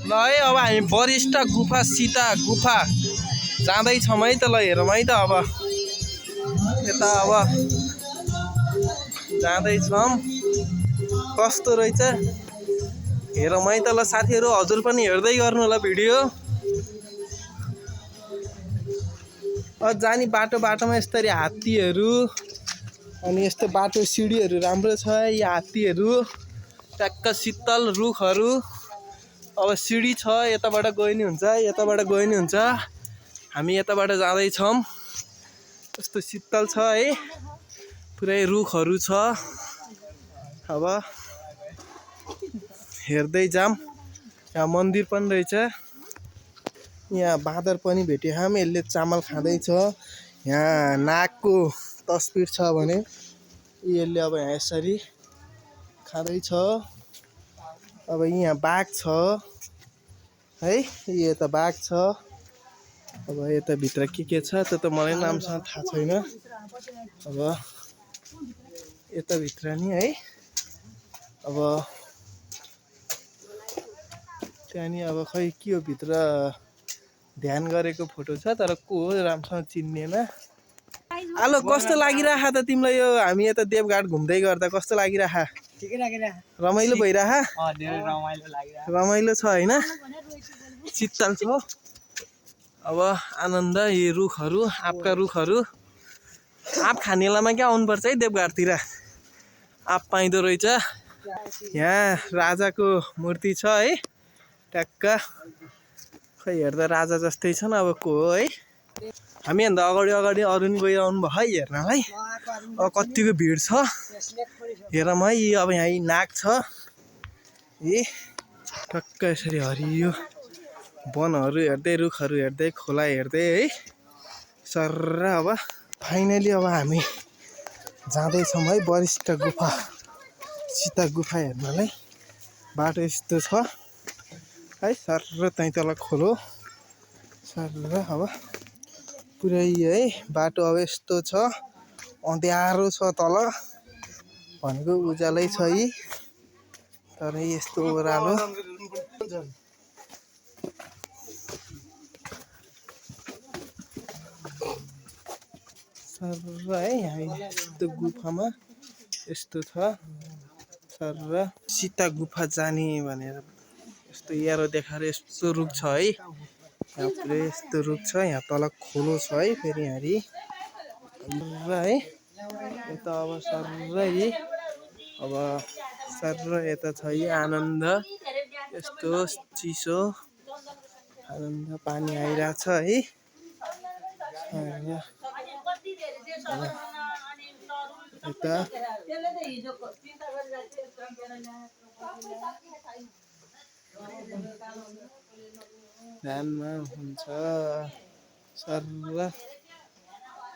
ल है अब हामी वरिष्ठ गुफा सीता गुफा जाँदैछौँ है त। ल हेरौँ है त अब यता अब जाँदैछौँ कस्तो रहेछ हेरौँ है त। ल साथीहरू हजुर पनि हेर्दै गर्नु होला भिडियो। जाने बाटो बाटोमा यस्तरी हात्तीहरू अनि यस्तो बाटो सिडीहरू राम्रो छ। यी हात्तीहरू ट्याक्क शीतल रुखहरू। अब सिडी छ यताबाट गयो नि हुन्छ यताबाट गयो नि हुन्छ। हामी यताबाट जाँदैछौँ कस्तो शीतल छ है पुरै रुखहरू छ। अब हेर्दै जाम। यहाँ मन्दिर पनि रहेछ। यहाँ बाँदर पनि भेट्यो हामी यसले चामल खाँदैछ। यहाँ नागको तस्बिर छ भने यसले अब यहाँ यसरी खाँदैछ। अब यहाँ बाघ छ है यता बाघ छ। अब यता भित्र के छ त्यो त मलाई नामसँग थाहा छैन। अब यता भित्र नि है अब त्यहाँ नि अब खै के हो भित्र ध्यान गरेको फोटो छ तर को हो राम्रोसँग चिन्नेन। आलो कस्तो लागिरह त तिमीलाई यो हामी यता देवघाट घुम्दै गर्दा कस्तो लागिरह? ठिकै लागिरह। रमाइलो भइरह? धेरै रमाइलो लागिरह। रमाइलो छ हैन? शीतल छ। अब आनन्द यी रुखहरू आँपका रुखहरू। आँप खानेलामा क्या आउनुपर्छ है देवघाटतिर आँप पाइँदो रहेछ। यहाँ राजाको मूर्ति छ है ट्याक्क खै हेर्दा राजा जस्तै छन्। अब को हो है हामीभन्दा अगाडि अगाडि अरू नि गइरहनु भयो है हेर्नलाई। अब कतिको भिड छ हेरौँ है। अब यहाँ नाग छ ए टक्क यसरी हरियो वनहरू हेर्दै रुखहरू हेर्दै खोला हेर्दै है सर। अब फाइनली अब हामी जाँदैछौँ है वरिष्ठ गुफा सीता गुफा हेर्नलाई। बाटो यस्तो छ है सर त्यहीँ तल खोलो सर। अब पुरै है बाटो अब यस्तो छ अँध्यारो छ तल भनेको उज्यालै छ यी तर यस्तो ओह्रालो सर है। यहाँ यस्तो गुफामा यस्तो छ सर। सीता गुफा जाने भनेर यस्तो यारो देखाएर यस्तो रुख छ है। यहाँ पुरै यस्तो रुख छ। यहाँ तल खोलो छ है फेरि यहाँरी है यता अब सर यी अब सर यता छ यी आनन्द यस्तो चिसो आनन्द पानी आइरहेछ है। यता ध्यानमा हुन्छ सर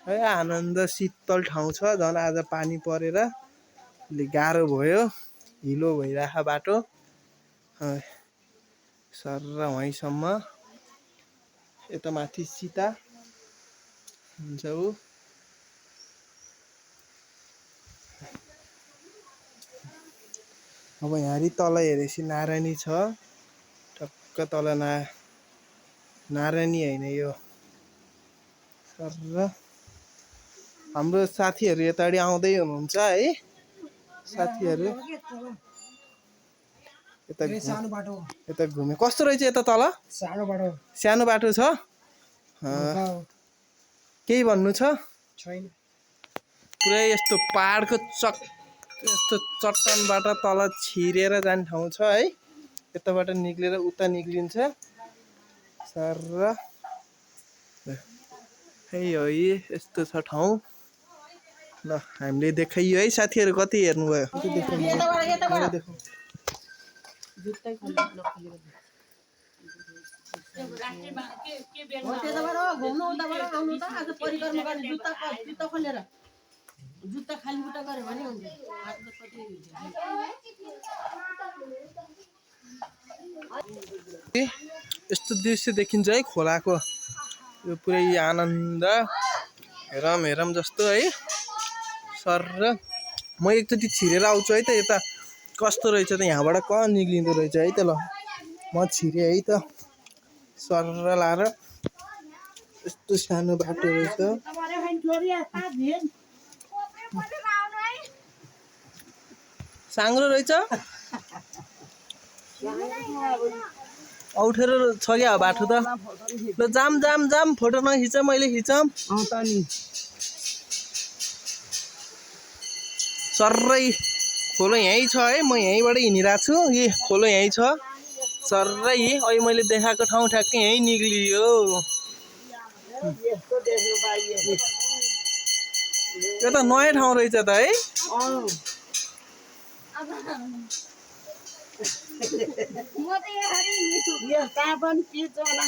है। आनन्द शीतल ठाउँ छ झन् आज पानी परेर अलि गाह्रो भयो हिलो भइरहेको बाटो सर वहीँसम्म। यता माथि सीता हुन्छ ऊ अब यहाँरी तल हेरेपछि नारायणी छ टक्क तल नारायणी होइन यो सर। हाम्रो साथीहरू यताडि आउँदै हुनुहुन्छ है साथीहरू यता घुमे कस्तो रहेछ यता तल सानो बाटो छ केही भन्नु छ पुरै यस्तो पहाडको यस्तो चट्टानबाट तल छिरेर जाने ठाउँ छ है। यताबाट निक्लेर उता निक्लिन्छ सर है हो यस्तो छ ठाउँ। ल हामीले देखाइयो है साथीहरू कति हेर्नुभयो जुत्ता खाली बुट्टा गरे भने हुन्छ। यस्तो दृश्य देखिन्छ है खोलाको यो पुरै आनन्द हेरौँ जस्तो है सर। म एकचोटि छिरेर आउँछु है त यता कस्तो रहेछ त यहाँबाट निक्लिँदो रहेछ है त। ल म छिरे है त सरर लाएर यस्तो सानो बाटो रहेछ साङ्ग्रो रहेछ औठेर छ क्या बाटो त ल जाम जाम जाम फोटो नखिच मैले खिचम सर्रै खोलो यहीँ छ है म यहीँबाट हिँडिरहेको छु यी खोलो यहीँ छ सर्रै अहिले मैले देखाएको ठाउँ ठ्याक्कै यहीँ निक्लियो यो त नयाँ ठाउँ रहेछ त है म त यहाँ कहाँ पनि पिर्छ होला